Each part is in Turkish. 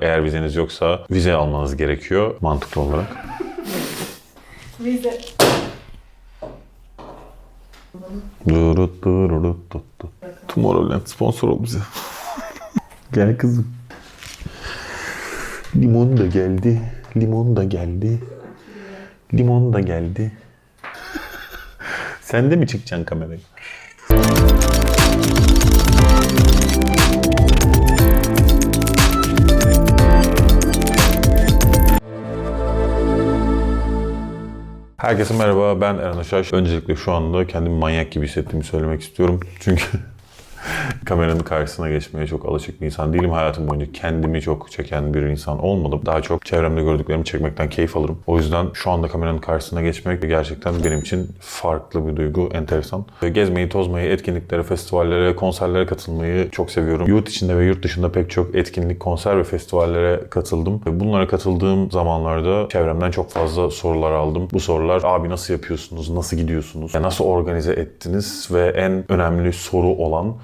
Eğer vizeniz yoksa vize almanız gerekiyor mantıklı olarak. Vize. Tomorrowland sponsor ol bize. Gel kızım. Limon da geldi. Limon da geldi. Limon da geldi. Sen de mi çıkacaksın kameraya? Herkese merhaba, ben Eren Aşaş. Öncelikle şu anda kendimi manyak gibi hissettiğimi söylemek istiyorum. Çünkü kameranın karşısına geçmeye çok alışık bir insan değilim. Hayatım boyunca kendimi çok çeken bir insan olmadım. Daha çok çevremde gördüklerimi çekmekten keyif alırım. O yüzden şu anda kameranın karşısına geçmek gerçekten benim için farklı bir duygu, enteresan. Gezmeyi, tozmayı, etkinliklere, festivallere, konserlere katılmayı çok seviyorum. Yurt içinde ve yurt dışında pek çok etkinlik, konser ve festivallere katıldım. Bunlara katıldığım zamanlarda çevremden çok fazla sorular aldım. Bu sorular, abi nasıl yapıyorsunuz, nasıl gidiyorsunuz, nasıl organize ettiniz ve en önemli soru olan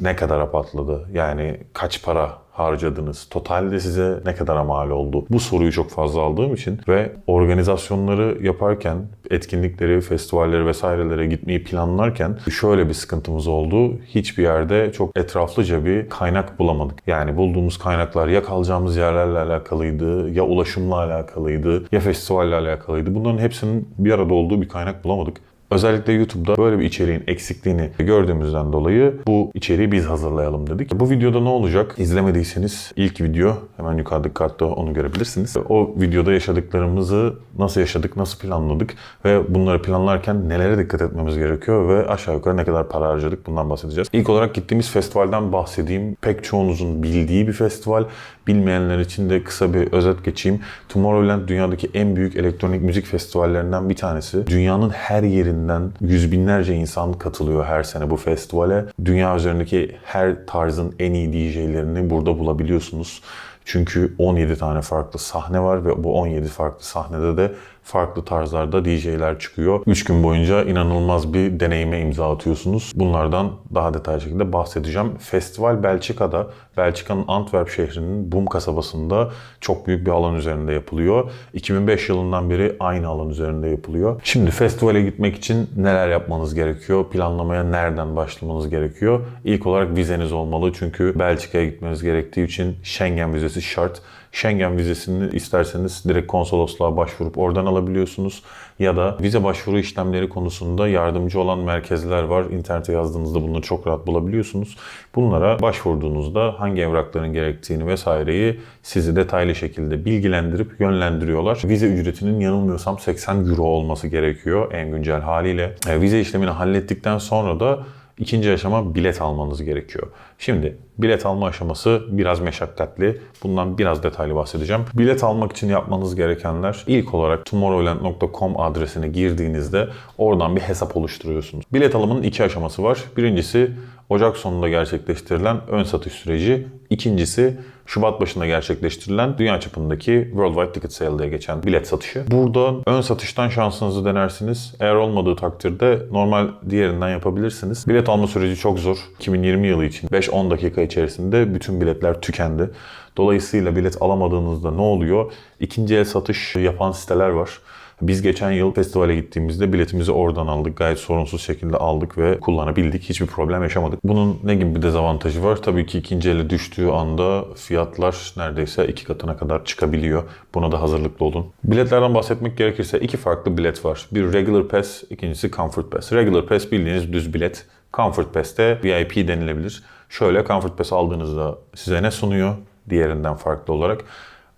ne kadara patladı? Yani kaç para harcadınız? Totalde size ne kadara mal oldu? Bu soruyu çok fazla aldığım için ve organizasyonları yaparken, etkinlikleri, festivalleri vesairelere gitmeyi planlarken şöyle bir sıkıntımız oldu. Hiçbir yerde çok etraflıca bir kaynak bulamadık. Yani bulduğumuz kaynaklar ya kalacağımız yerlerle alakalıydı, ya ulaşımla alakalıydı, ya festivalle alakalıydı. Bunların hepsinin bir arada olduğu bir kaynak bulamadık. Özellikle YouTube'da böyle bir içeriğin eksikliğini gördüğümüzden dolayı bu içeriği biz hazırlayalım dedik. Bu videoda ne olacak? İzlemediyseniz ilk video, hemen yukarıdaki kartta onu görebilirsiniz. O videoda yaşadıklarımızı nasıl yaşadık, nasıl planladık ve bunları planlarken nelere dikkat etmemiz gerekiyor ve aşağı yukarı ne kadar para harcadık bundan bahsedeceğiz. İlk olarak gittiğimiz festivalden bahsedeyim. Pek çoğunuzun bildiği bir festival. Bilmeyenler için de kısa bir özet geçeyim. Tomorrowland dünyadaki en büyük elektronik müzik festivallerinden bir tanesi. Dünyanın her yerinden yüz binlerce insan katılıyor her sene bu festivale. Dünya üzerindeki her tarzın en iyi DJ'lerini burada bulabiliyorsunuz. Çünkü 17 tane farklı sahne var ve bu 17 farklı sahnede de farklı tarzlarda DJ'ler çıkıyor. 3 gün boyunca inanılmaz bir deneyime imza atıyorsunuz. Bunlardan daha detaylı şekilde bahsedeceğim. Festival Belçika'da, Belçika'nın Antwerp şehrinin Boom kasabasında çok büyük bir alan üzerinde yapılıyor. 2005 yılından beri aynı alan üzerinde yapılıyor. Şimdi festivale gitmek için neler yapmanız gerekiyor? Planlamaya nereden başlamanız gerekiyor? İlk olarak vizeniz olmalı. Çünkü Belçika'ya gitmeniz gerektiği için Schengen vizesi şart. Schengen vizesini isterseniz direkt konsolosluğa başvurup oradan alabiliyorsunuz. Ya da vize başvuru işlemleri konusunda yardımcı olan merkezler var. İnternete yazdığınızda bunu çok rahat bulabiliyorsunuz. Bunlara başvurduğunuzda hangi evrakların gerektiğini vesaireyi sizi detaylı şekilde bilgilendirip yönlendiriyorlar. Vize ücretinin yanılmıyorsam 80 euro olması gerekiyor en güncel haliyle. Vize işlemini hallettikten sonra da İkinci aşama bilet almanız gerekiyor. Şimdi bilet alma aşaması biraz meşakkatli. Bundan biraz detaylı bahsedeceğim. Bilet almak için yapmanız gerekenler ilk olarak tomorrowland.com adresine girdiğinizde oradan bir hesap oluşturuyorsunuz. Bilet alımının iki aşaması var. Birincisi Ocak sonunda gerçekleştirilen ön satış süreci. İkincisi Şubat başında gerçekleştirilen dünya çapındaki Worldwide Ticket Sale diye geçen bilet satışı. Burada ön satıştan şansınızı denersiniz. Eğer olmadığı takdirde normal diğerinden yapabilirsiniz. Bilet alma süreci çok zor. 2020 yılı için 5-10 dakika içerisinde bütün biletler tükendi. Dolayısıyla bilet alamadığınızda ne oluyor? İkinci el satış yapan siteler var. Biz geçen yıl festivale gittiğimizde biletimizi oradan aldık. Gayet sorunsuz şekilde aldık ve kullanabildik. Hiçbir problem yaşamadık. Bunun ne gibi bir dezavantajı var? Tabii ki ikinci ele düştüğü anda fiyatlar neredeyse 2 katına kadar çıkabiliyor. Buna da hazırlıklı olun. Biletlerden bahsetmek gerekirse iki farklı bilet var. Bir Regular Pass, ikincisi Comfort Pass. Regular Pass bildiğiniz düz bilet. Comfort Pass de VIP denilebilir. Şöyle Comfort Pass aldığınızda size ne sunuyor? Diğerinden farklı olarak.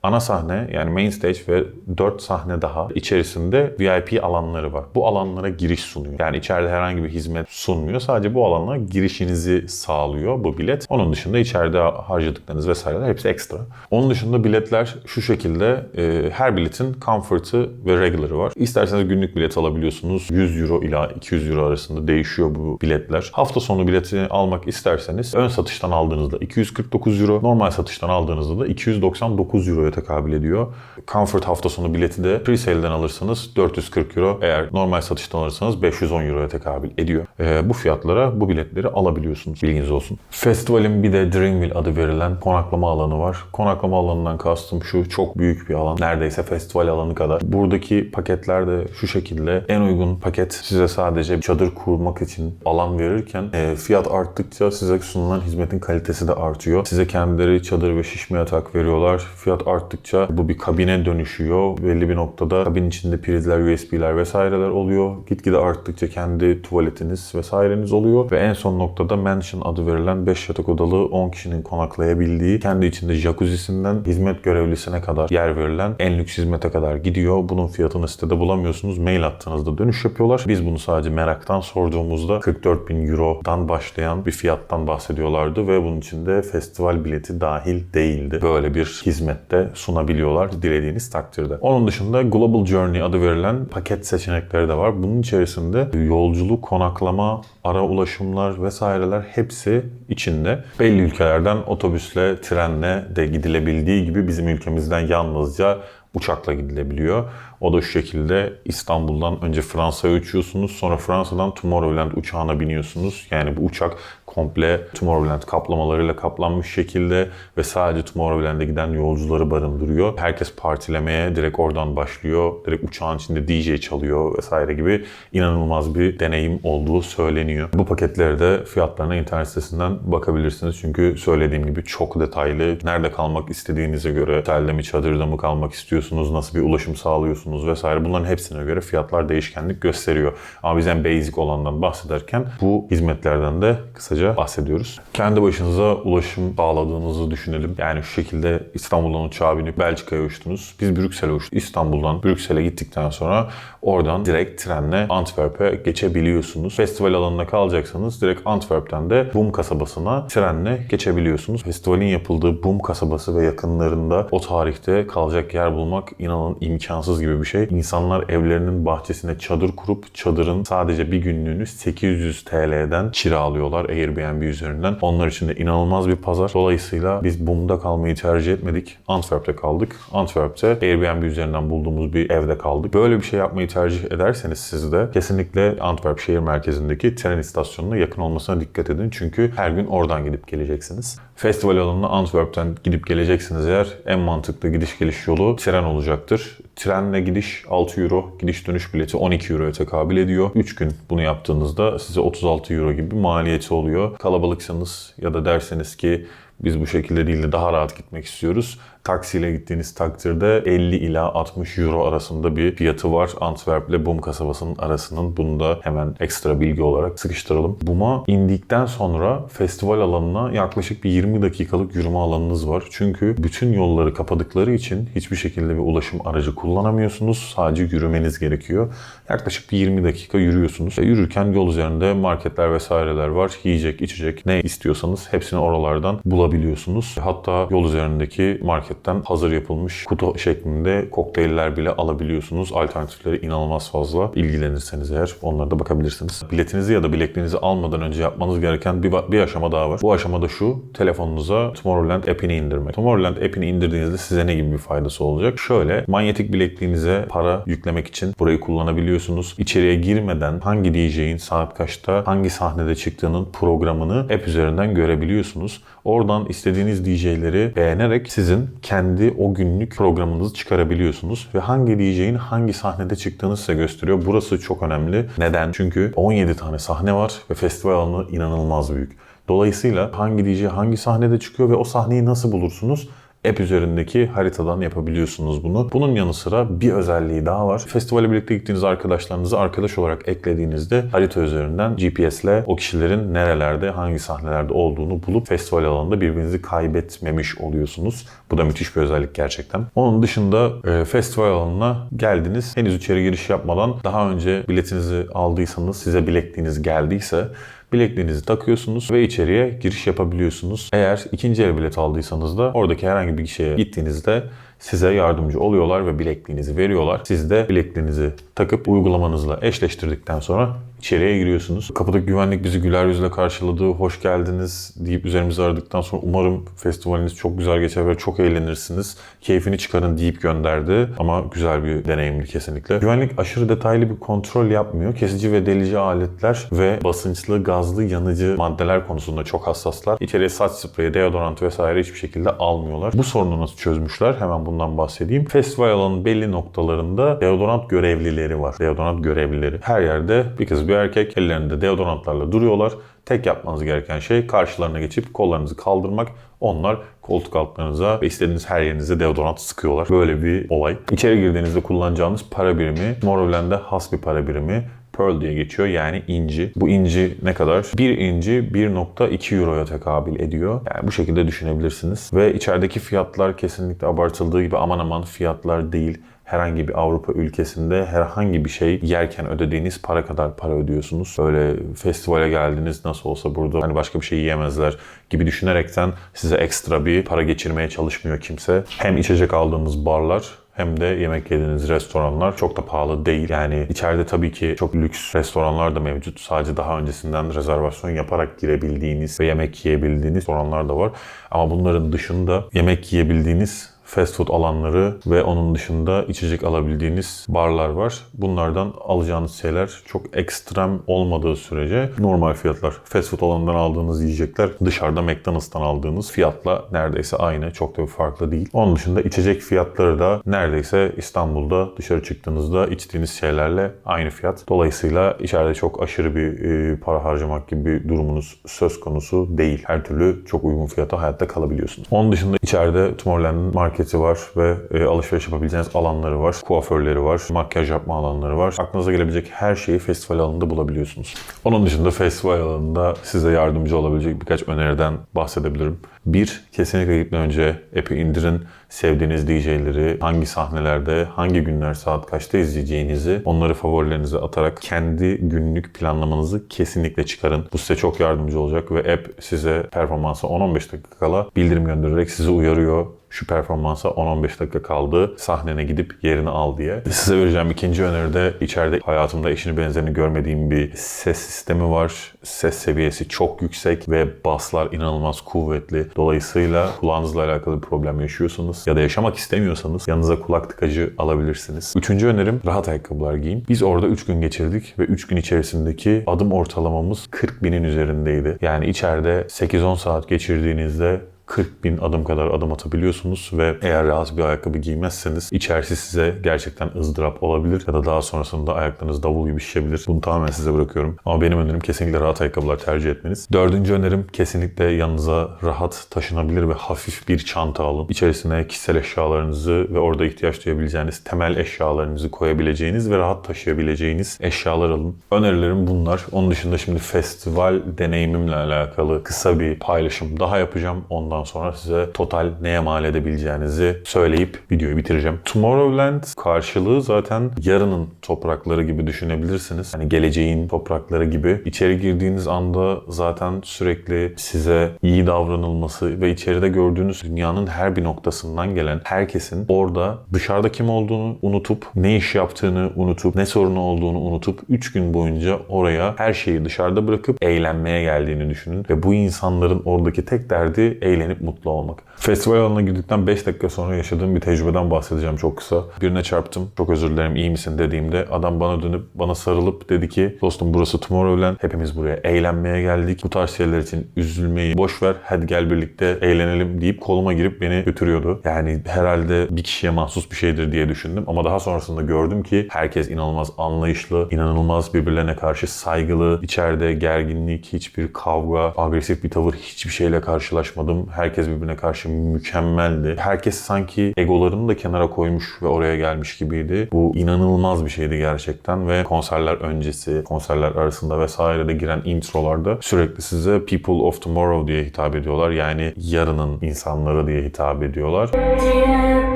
Ana sahne yani main stage ve 4 sahne daha içerisinde VIP alanları var. Bu alanlara giriş sunuyor. Yani içeride herhangi bir hizmet sunmuyor. Sadece bu alanlara girişinizi sağlıyor bu bilet. Onun dışında içeride harcadıklarınız vesaireler hepsi ekstra. Onun dışında biletler şu şekilde her biletin comfort'ı ve regular'ı var. İsterseniz günlük bilet alabiliyorsunuz. 100 euro ila 200 euro arasında değişiyor bu biletler. Hafta sonu biletini almak isterseniz ön satıştan aldığınızda 249 euro, normal satıştan aldığınızda da 299 euroya euroya tekabül ediyor. Comfort hafta sonu bileti de pre-sale'den alırsanız 440 euro. Eğer normal satıştan alırsanız 510 euroya tekabül ediyor. Bu fiyatlara bu biletleri alabiliyorsunuz. Bilginiz olsun. Festivalin bir de Dreamville adı verilen konaklama alanı var. Konaklama alanından kastım şu, çok büyük bir alan. Neredeyse festival alanı kadar. Buradaki paketler de şu şekilde. En uygun paket size sadece çadır kurmak için alan verirken fiyat arttıkça size sunulan hizmetin kalitesi de artıyor. Size kendileri çadır ve şişme yatak veriyorlar. Fiyat arttıkça bu bir kabine dönüşüyor. Belli bir noktada kabin içinde prizler, USB'ler vesaireler oluyor. Gitgide arttıkça kendi tuvaletiniz vesaireniz oluyor. Ve en son noktada Mansion adı verilen 5 yatak odalı 10 kişinin konaklayabildiği, kendi içinde jacuzzi'sinden hizmet görevlisine kadar yer verilen en lüks hizmete kadar gidiyor. Bunun fiyatını sitede bulamıyorsunuz. Mail attığınızda dönüş yapıyorlar. Biz bunu sadece meraktan sorduğumuzda 44.000 Euro'dan başlayan bir fiyattan bahsediyorlardı ve bunun içinde festival bileti dahil değildi. Böyle bir hizmette sunabiliyorlar dilediğiniz takdirde. Onun dışında Global Journey adı verilen paket seçenekleri de var. Bunun içerisinde yolculuk, konaklama, ara ulaşımlar vesaireler hepsi içinde. Belli ülkelerden otobüsle, trenle de gidilebildiği gibi bizim ülkemizden yalnızca uçakla gidilebiliyor. O da şu şekilde: İstanbul'dan önce Fransa'ya uçuyorsunuz. Sonra Fransa'dan Tomorrowland uçağına biniyorsunuz. Yani bu uçak komple Tomorrowland kaplamalarıyla kaplanmış şekilde ve sadece Tomorrowland'e giden yolcuları barındırıyor. Herkes partilemeye direkt oradan başlıyor. Direkt uçağın içinde DJ çalıyor vesaire gibi inanılmaz bir deneyim olduğu söyleniyor. Bu paketleri de fiyatlarına internet sitesinden bakabilirsiniz. Çünkü söylediğim gibi çok detaylı. Nerede kalmak istediğinize göre, otelde mi, çadırda mı kalmak istiyorsunuz, nasıl bir ulaşım sağlıyorsunuz vesaire, bunların hepsine göre fiyatlar değişkenlik gösteriyor. Ama biz en basic olandan bahsederken bu hizmetlerden de kısaca bahsediyoruz. Kendi başınıza ulaşım sağladığınızı düşünelim. Yani şu şekilde İstanbul'dan uçağa binip Belçika'ya uçtunuz. Biz Brüksel'e uçtuk. İstanbul'dan Brüksel'e gittikten sonra oradan direkt trenle Antwerp'e geçebiliyorsunuz. Festival alanına kalacaksanız direkt Antwerp'ten de Boom kasabasına trenle geçebiliyorsunuz. Festivalin yapıldığı Boom kasabası ve yakınlarında o tarihte kalacak yer bulmak inanın imkansız gibi bir şey. İnsanlar evlerinin bahçesine çadır kurup çadırın sadece bir günlüğünü 800 TL'den kiralıyorlar Airbnb üzerinden. Onlar için de inanılmaz bir pazar. Dolayısıyla biz Boom'da kalmayı tercih etmedik. Antwerp'te kaldık. Antwerp'te Airbnb üzerinden bulduğumuz bir evde kaldık. Böyle bir şey yapmayı tercih ederseniz siz de kesinlikle Antwerp şehir merkezindeki tren istasyonuna yakın olmasına dikkat edin. Çünkü her gün oradan gidip geleceksiniz. Festival alanına Antwerp'ten gidip geleceksiniz eğer, en mantıklı gidiş geliş yolu tren olacaktır. Trenle gidiş 6 euro, gidiş dönüş bileti 12 euroya tekabül ediyor. 3 gün bunu yaptığınızda size 36 euro gibi bir maliyeti oluyor. Kalabalıksanız ya da derseniz ki biz bu şekilde değil de daha rahat gitmek istiyoruz, taksiyle gittiğiniz takdirde 50 ila 60 euro arasında bir fiyatı var Antwerp ile Boom kasabasının arasının. Bunu da hemen ekstra bilgi olarak sıkıştıralım. Boom'a indikten sonra festival alanına yaklaşık bir 20 dakikalık yürüme alanınız var. Çünkü bütün yolları kapadıkları için hiçbir şekilde bir ulaşım aracı kullanamıyorsunuz. Sadece yürümeniz gerekiyor. Yaklaşık bir 20 dakika yürüyorsunuz. Yürürken yol üzerinde marketler vesaireler var. Yiyecek, içecek ne istiyorsanız hepsini oralardan bulabiliyorsunuz. Hatta yol üzerindeki marketten hazır yapılmış kutu şeklinde kokteyller bile alabiliyorsunuz. Alternatifleri inanılmaz fazla. İlgilenirseniz eğer onlara da bakabilirsiniz. Biletinizi ya da bilekliğinizi almadan önce yapmanız gereken bir aşama daha var. Bu aşamada şu: telefonunuza Tomorrowland app'ini indirmek. Tomorrowland app'ini indirdiğinizde size ne gibi bir faydası olacak? Şöyle, manyetik bilekliğinize para yüklemek için burayı kullanabiliyorsunuz. İçeriye girmeden hangi DJ'in saat kaçta hangi sahnede çıktığının programını app üzerinden görebiliyorsunuz. Oradan istediğiniz DJ'leri beğenerek sizin kendi o günlük programınızı çıkarabiliyorsunuz ve hangi DJ'in hangi sahnede çıktığını size gösteriyor. Burası çok önemli. Neden? Çünkü 17 tane sahne var ve festival alanı inanılmaz büyük. Dolayısıyla hangi DJ hangi sahnede çıkıyor ve o sahneyi nasıl bulursunuz? App üzerindeki haritadan yapabiliyorsunuz bunu. Bunun yanı sıra bir özelliği daha var. Festivale birlikte gittiğiniz arkadaşlarınızı arkadaş olarak eklediğinizde harita üzerinden GPS'le o kişilerin nerelerde, hangi sahnelerde olduğunu bulup festival alanında birbirinizi kaybetmemiş oluyorsunuz. Bu da müthiş bir özellik gerçekten. Onun dışında festival alanına geldiniz. Henüz içeri giriş yapmadan daha önce biletinizi aldıysanız, size bilekliğiniz geldiyse bilekliğinizi takıyorsunuz ve içeriye giriş yapabiliyorsunuz. Eğer ikinci el bilet aldıysanız da oradaki herhangi bir kişiye gittiğinizde size yardımcı oluyorlar ve bilekliğinizi veriyorlar. Siz de bilekliğinizi takıp uygulamanızla eşleştirdikten sonra İçeriye giriyorsunuz. Kapıdaki güvenlik bizi güler yüzle karşıladı. Hoş geldiniz deyip üzerimizi aradıktan sonra umarım festivaliniz çok güzel geçer ve çok eğlenirsiniz. Keyfini çıkarın deyip gönderdi. Ama güzel bir deneyimdi kesinlikle. Güvenlik aşırı detaylı bir kontrol yapmıyor. Kesici ve delici aletler ve basınçlı, gazlı, yanıcı maddeler konusunda çok hassaslar. İçeriye saç spreyi, deodorant vesaire hiçbir şekilde almıyorlar. Bu sorunu nasıl çözmüşler? Hemen bundan bahsedeyim. Festival alanının belli noktalarında deodorant görevlileri var. Deodorant görevlileri. Her yerde bir kız bir erkek ellerinde deodorantlarla duruyorlar. Tek yapmanız gereken şey karşılarına geçip kollarınızı kaldırmak. Onlar koltuk altlarınıza ve istediğiniz her yerinize deodorant sıkıyorlar. Böyle bir olay. İçeri girdiğinizde kullanacağınız para birimi Tomorrowland'e has bir para birimi. Pearl diye geçiyor, yani inci. Bu inci ne kadar? 1 inci 1.2 euroya tekabül ediyor. Yani bu şekilde düşünebilirsiniz. Ve içerideki fiyatlar kesinlikle abartıldığı gibi aman aman fiyatlar değil. Herhangi bir Avrupa ülkesinde herhangi bir şey yerken ödediğiniz para kadar para ödüyorsunuz. Böyle festivale geldiniz, nasıl olsa burada hani başka bir şey yiyemezler gibi düşünerekten size ekstra bir para geçirmeye çalışmıyor kimse. Hem içecek aldığınız barlar hem de yemek yediğiniz restoranlar çok da pahalı değil. Yani içeride tabii ki çok lüks restoranlar da mevcut. Sadece daha öncesinden rezervasyon yaparak girebildiğiniz ve yemek yiyebildiğiniz restoranlar da var. Ama bunların dışında yemek yiyebildiğiniz fast food alanları ve onun dışında içecek alabildiğiniz barlar var. Bunlardan alacağınız şeyler çok ekstrem olmadığı sürece normal fiyatlar. Fast food alanından aldığınız yiyecekler dışarıda McDonald's'tan aldığınız fiyatla neredeyse aynı. Çok da bir farklı değil. Onun dışında içecek fiyatları da neredeyse İstanbul'da dışarı çıktığınızda içtiğiniz şeylerle aynı fiyat. Dolayısıyla içeride çok aşırı bir para harcamak gibi bir durumunuz söz konusu değil. Her türlü çok uygun fiyata hayatta kalabiliyorsunuz. Onun dışında içeride Tomorrowland'ın marketi var ve alışveriş yapabileceğiniz alanları var. Kuaförleri var, makyaj yapma alanları var. Aklınıza gelebilecek her şeyi festival alanında bulabiliyorsunuz. Onun dışında festival alanında size yardımcı olabilecek birkaç öneriden bahsedebilirim. 1. Kesinlikle gitmeden önce app'i indirin. Sevdiğiniz DJ'leri hangi sahnelerde, hangi günler saat kaçta izleyeceğinizi onları favorilerinize atarak kendi günlük planlamanızı kesinlikle çıkarın. Bu size çok yardımcı olacak ve app size performansa 10-15 dakika kala bildirim göndererek sizi uyarıyor. Şu performansa 10-15 dakika kaldı, sahnene gidip yerini al diye. Size vereceğim ikinci öneride içeride hayatımda eşini benzerini görmediğim bir ses sistemi var. Ses seviyesi çok yüksek ve basslar inanılmaz kuvvetli. Dolayısıyla kulağınızla alakalı bir problem yaşıyorsunuz ya da yaşamak istemiyorsanız yanınıza kulak tıkacı alabilirsiniz. Üçüncü önerim rahat ayakkabılar giyin. Biz orada 3 gün geçirdik ve 3 gün içerisindeki adım ortalamamız 40.000'in üzerindeydi. Yani içeride 8-10 saat geçirdiğinizde 40.000 adım kadar adım atabiliyorsunuz ve eğer rahat bir ayakkabı giymezseniz içerisi size gerçekten ızdırap olabilir ya da daha sonrasında ayaklarınız davul gibi şişebilir. Bunu tamamen size bırakıyorum. Ama benim önerim kesinlikle rahat ayakkabılar tercih etmeniz. Dördüncü önerim kesinlikle yanınıza rahat taşınabilir ve hafif bir çanta alın. İçerisine kişisel eşyalarınızı ve orada ihtiyaç duyabileceğiniz temel eşyalarınızı koyabileceğiniz ve rahat taşıyabileceğiniz eşyalar alın. Önerilerim bunlar. Onun dışında şimdi festival deneyimimle alakalı kısa bir paylaşım daha yapacağım. Ondan sonra size total neye mal edebileceğinizi söyleyip videoyu bitireceğim. Tomorrowland karşılığı zaten yarının toprakları gibi düşünebilirsiniz. Hani geleceğin toprakları gibi. İçeri girdiğiniz anda zaten sürekli size iyi davranılması ve içeride gördüğünüz dünyanın her bir noktasından gelen herkesin orada dışarıda kim olduğunu unutup, ne iş yaptığını unutup, ne sorunu olduğunu unutup 3 gün boyunca oraya her şeyi dışarıda bırakıp eğlenmeye geldiğini düşünün. Ve bu insanların oradaki tek derdi eğlenip mutlu olmak. Festival alanına girdikten 5 dakika sonra yaşadığım bir tecrübeden bahsedeceğim çok kısa. Birine çarptım. Çok özür dilerim, iyi misin dediğimde adam bana dönüp bana sarılıp dedi ki dostum burası Tomorrowland. Hepimiz buraya eğlenmeye geldik. Bu tarz şeyler için üzülmeyi boş ver. Hadi gel birlikte eğlenelim deyip koluma girip beni götürüyordu. Yani herhalde bir kişiye mahsus bir şeydir diye düşündüm. Ama daha sonrasında gördüm ki herkes inanılmaz anlayışlı, inanılmaz birbirlerine karşı saygılı. İçeride gerginlik, hiçbir kavga, agresif bir tavır hiçbir şeyle karşılaşmadım. Herkes birbirine karşı mükemmeldi. Herkes sanki egolarını da kenara koymuş ve oraya gelmiş gibiydi. Bu inanılmaz bir şeydi gerçekten ve konserler öncesi, konserler arasında vesairede giren introlarda sürekli size People of Tomorrow diye hitap ediyorlar. Yani yarının insanları diye hitap ediyorlar. Dear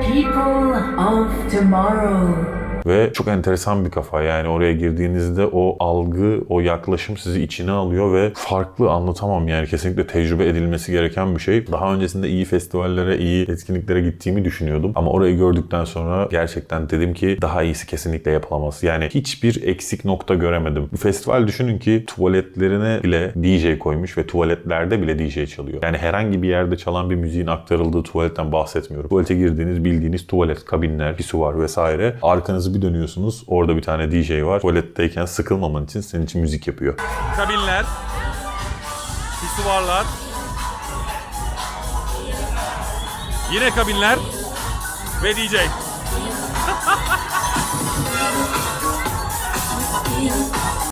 people of tomorrow. ve çok enteresan bir kafa. Yani oraya girdiğinizde o algı, o yaklaşım sizi içine alıyor ve farklı, anlatamam yani, kesinlikle tecrübe edilmesi gereken bir şey. Daha öncesinde iyi festivallere, iyi etkinliklere gittiğimi düşünüyordum. Ama orayı gördükten sonra gerçekten dedim ki daha iyisi kesinlikle yapılamaz. Yani hiçbir eksik nokta göremedim. Bu festival, düşünün ki tuvaletlerine bile DJ koymuş ve tuvaletlerde bile DJ çalıyor. Yani herhangi bir yerde çalan bir müziğin aktarıldığı tuvaletten bahsetmiyorum. Tuvalete girdiğiniz bildiğiniz tuvalet, kabinler, pisuvar vesaire. Arkanızı bir dönüyorsunuz. Orada bir tane DJ var. Tuvaletteyken sıkılmaman için senin için müzik yapıyor. Kabinler, pisuvarlar, yine kabinler ve DJ.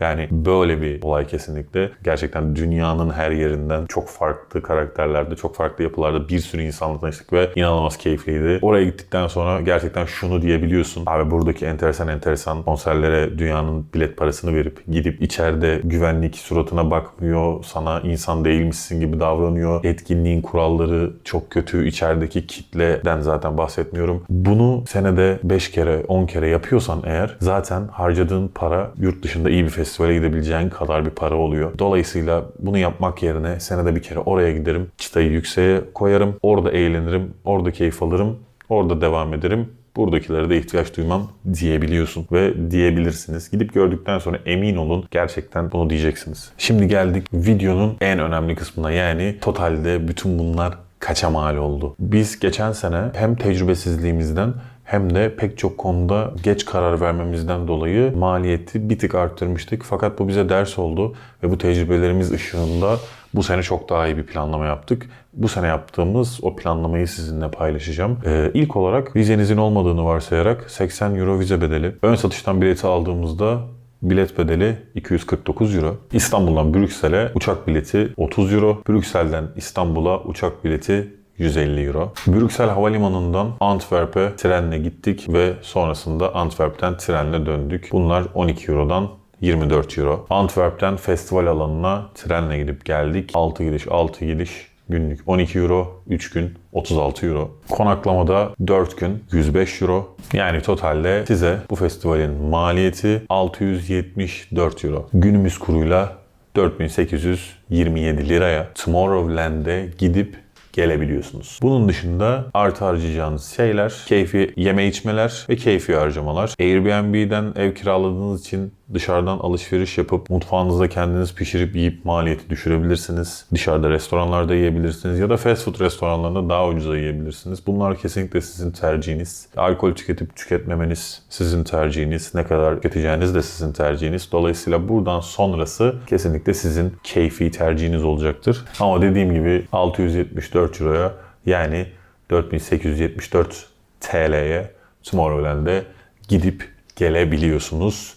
Yani böyle bir olay kesinlikle. Gerçekten dünyanın her yerinden çok farklı karakterlerde, çok farklı yapılarda bir sürü insanla tanıştık ve inanılmaz keyifliydi. Oraya gittikten sonra gerçekten şunu diyebiliyorsun. Abi buradaki enteresan konserlere dünyanın bilet parasını verip gidip içeride güvenlik suratına bakmıyor, sana insan değilmişsin gibi davranıyor. Etkinliğin kuralları çok kötü. İçerideki kitleden zaten bahsetmiyorum. Bunu senede 5 kere, 10 kere yapıyorsan eğer zaten harcadığın para yurt dışında iyi bir festivale gidebileceğin kadar bir para oluyor. Dolayısıyla bunu yapmak yerine senede bir kere oraya giderim. Çıtayı yükseğe koyarım. Orada eğlenirim. Orada keyif alırım. Orada devam ederim. Buradakilere de ihtiyaç duymam diyebiliyorsun ve diyebilirsiniz. Gidip gördükten sonra emin olun gerçekten bunu diyeceksiniz. Şimdi geldik videonun en önemli kısmına, yani totalde bütün bunlar kaça mal oldu? Biz geçen sene hem tecrübesizliğimizden hem de pek çok konuda geç karar vermemizden dolayı maliyeti bir tık arttırmıştık. Fakat bu bize ders oldu ve bu tecrübelerimiz ışığında bu sene çok daha iyi bir planlama yaptık. Bu sene yaptığımız o planlamayı sizinle paylaşacağım. İlk olarak vizenizin olmadığını varsayarak 80 euro vize bedeli. Ön satıştan bileti aldığımızda bilet bedeli 249 euro. İstanbul'dan Brüksel'e uçak bileti 30 euro. Brüksel'den İstanbul'a uçak bileti 150 euro. Brüksel Havalimanı'ndan Antwerp'e trenle gittik ve sonrasında Antwerp'ten trenle döndük. Bunlar 12 eurodan 24 euro. Antwerp'ten festival alanına trenle gidip geldik. 6 gidiş 6 gidiş günlük 12 euro, 3 gün 36 euro. Konaklamada 4 gün 105 euro. Yani totalde size bu festivalin maliyeti 674 euro. Günümüz kuruyla 4827 liraya Tomorrowland'e gidip gelebiliyorsunuz. Bunun dışında artı harcayacağınız şeyler, keyfi yeme içmeler ve keyfi harcamalar. Airbnb'den ev kiraladığınız için dışarıdan alışveriş yapıp mutfağınızda kendiniz pişirip yiyip maliyeti düşürebilirsiniz. Dışarıda restoranlarda yiyebilirsiniz ya da fast food restoranlarında daha ucuza yiyebilirsiniz. Bunlar kesinlikle sizin tercihiniz. Alkol tüketip tüketmemeniz sizin tercihiniz. Ne kadar tüketeceğiniz de sizin tercihiniz. Dolayısıyla buradan sonrası kesinlikle sizin keyfi tercihiniz olacaktır. Ama dediğim gibi 674 euroya, yani 4874 TL'ye Tomorrowland'e gidip gelebiliyorsunuz.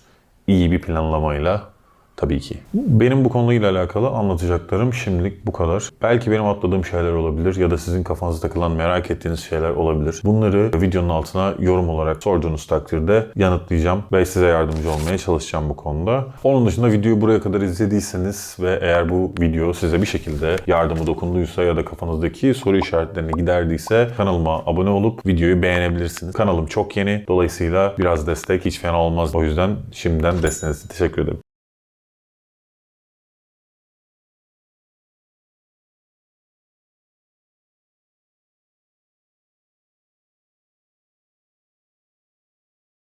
İyi bir planlamayla tabii ki. Benim bu konuyla alakalı anlatacaklarım şimdilik bu kadar. Belki benim atladığım şeyler olabilir ya da sizin kafanıza takılan, merak ettiğiniz şeyler olabilir. Bunları videonun altına yorum olarak sorduğunuz takdirde yanıtlayacağım ve size yardımcı olmaya çalışacağım bu konuda. Onun dışında videoyu buraya kadar izlediyseniz ve eğer bu video size bir şekilde yardımı dokunduysa ya da kafanızdaki soru işaretlerini giderdiyse kanalıma abone olup videoyu beğenebilirsiniz. Kanalım çok yeni. Dolayısıyla biraz destek hiç fena olmaz. O yüzden şimdiden desteğiniz için teşekkür ederim.